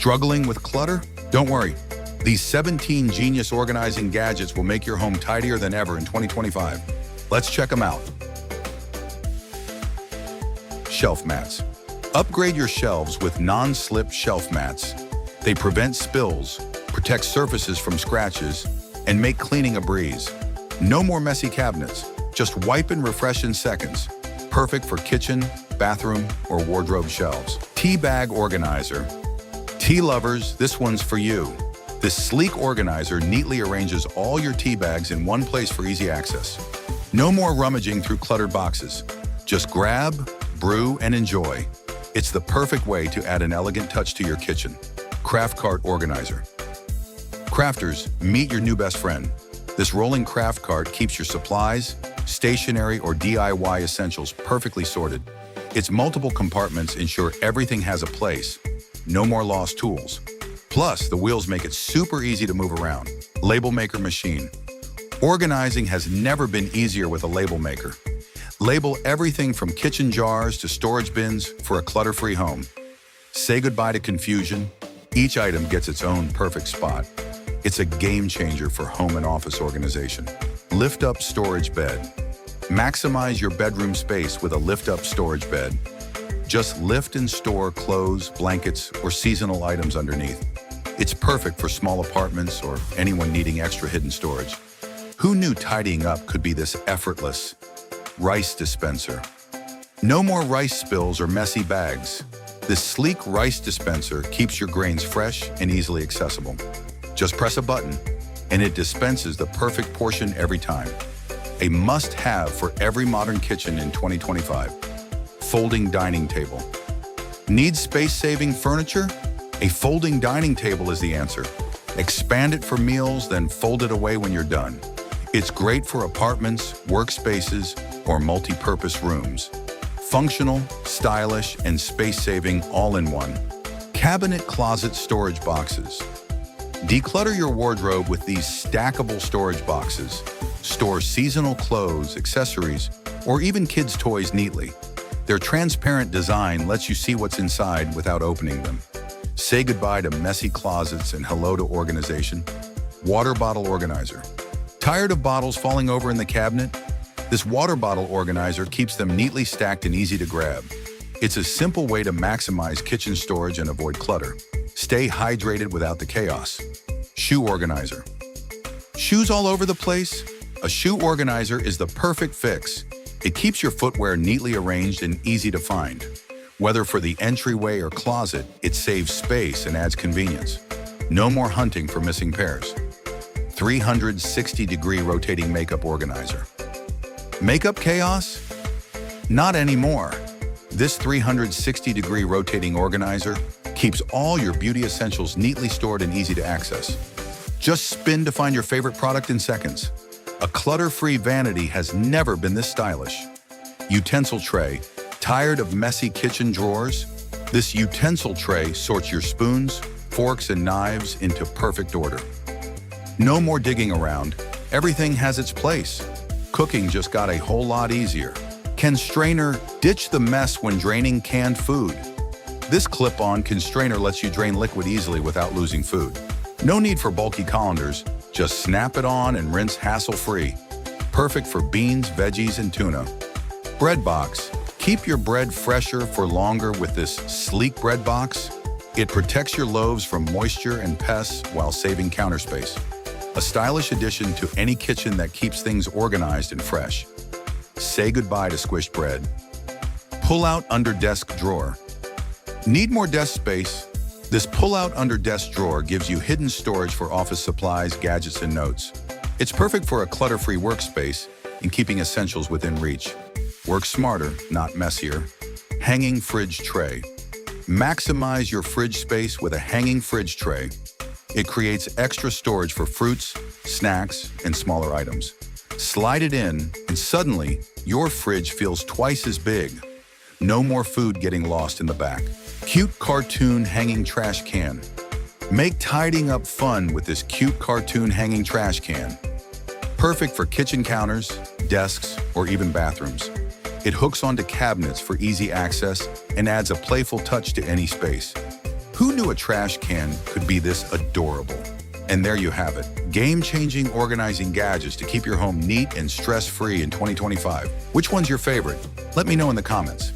Struggling with clutter? Don't worry. These 17 genius organizing gadgets will make your home tidier than ever in 2025. Let's check them out. Shelf mats. Upgrade your shelves with non-slip shelf mats. They prevent spills, protect surfaces from scratches, and make cleaning a breeze. No more messy cabinets. Just wipe and refresh in seconds. Perfect for kitchen, bathroom, or wardrobe shelves. Tea bag organizer. Tea lovers, this one's for you. This sleek organizer neatly arranges all your tea bags in one place for easy access. No more rummaging through cluttered boxes. Just grab, brew, and enjoy. It's the perfect way to add an elegant touch to your kitchen. Craft cart organizer. Crafters, meet your new best friend. This rolling craft cart keeps your supplies, stationery, or DIY essentials perfectly sorted. Its multiple compartments ensure everything has a place. No more lost tools. Plus, the wheels make it super easy to move around. Label maker machine. Organizing has never been easier with a label maker. Label everything from kitchen jars to storage bins for a clutter-free home. Say goodbye to confusion. Each item gets its own perfect spot. It's a game changer for home and office organization. Lift-up storage bed. Maximize your bedroom space with a lift-up storage bed. Just lift and store clothes, blankets, or seasonal items underneath. It's perfect for small apartments or anyone needing extra hidden storage. Who knew tidying up could be this effortless? Rice dispenser. No more rice spills or messy bags. This sleek rice dispenser keeps your grains fresh and easily accessible. Just press a button, and it dispenses the perfect portion every time. A must-have for every modern kitchen in 2025. Folding dining table. Need space-saving furniture? A folding dining table is the answer. Expand it for meals, then fold it away when you're done. It's great for apartments, workspaces, or multi-purpose rooms. Functional, stylish, and space-saving all in one. Cabinet closet storage boxes. Declutter your wardrobe with these stackable storage boxes. Store seasonal clothes, accessories, or even kids' toys neatly. Their transparent design lets you see what's inside without opening them. Say goodbye to messy closets and hello to organization. Water bottle organizer. Tired of bottles falling over in the cabinet? This water bottle organizer keeps them neatly stacked and easy to grab. It's a simple way to maximize kitchen storage and avoid clutter. Stay hydrated without the chaos. Shoe organizer. Shoes all over the place? A shoe organizer is the perfect fix. It keeps your footwear neatly arranged and easy to find. Whether for the entryway or closet, it saves space and adds convenience. No more hunting for missing pairs. 360-degree rotating makeup organizer. Makeup chaos? Not anymore. This 360-degree rotating organizer keeps all your beauty essentials neatly stored and easy to access. Just spin to find your favorite product in seconds. A clutter-free vanity has never been this stylish. Utensil tray. Tired of messy kitchen drawers? This utensil tray sorts your spoons, forks, and knives into perfect order. No more digging around. Everything has its place. Cooking just got a whole lot easier. Constrainer, ditch the mess when draining canned food. This clip-on constrainer lets you drain liquid easily without losing food. No need for bulky colanders, just snap it on and rinse hassle-free. Perfect for beans, veggies, and tuna. Bread box. Keep your bread fresher for longer with this sleek bread box. It protects your loaves from moisture and pests while saving counter space. A stylish addition to any kitchen that keeps things organized and fresh. Say goodbye to squished bread. Pull out under desk drawer. Need more desk space? This pull-out under desk drawer gives you hidden storage for office supplies, gadgets, and notes. It's perfect for a clutter-free workspace and keeping essentials within reach. Work smarter, not messier. Hanging fridge tray. Maximize your fridge space with a hanging fridge tray. It creates extra storage for fruits, snacks, and smaller items. Slide it in, and suddenly, your fridge feels twice as big. No more food getting lost in the back. Cute cartoon hanging trash can. Make tidying up fun with this cute cartoon hanging trash can. Perfect for kitchen counters, desks, or even bathrooms. It hooks onto cabinets for easy access and adds a playful touch to any space. Who knew a trash can could be this adorable? And there you have it, game-changing organizing gadgets to keep your home neat and stress-free in 2025. Which one's your favorite? Let me know in the comments.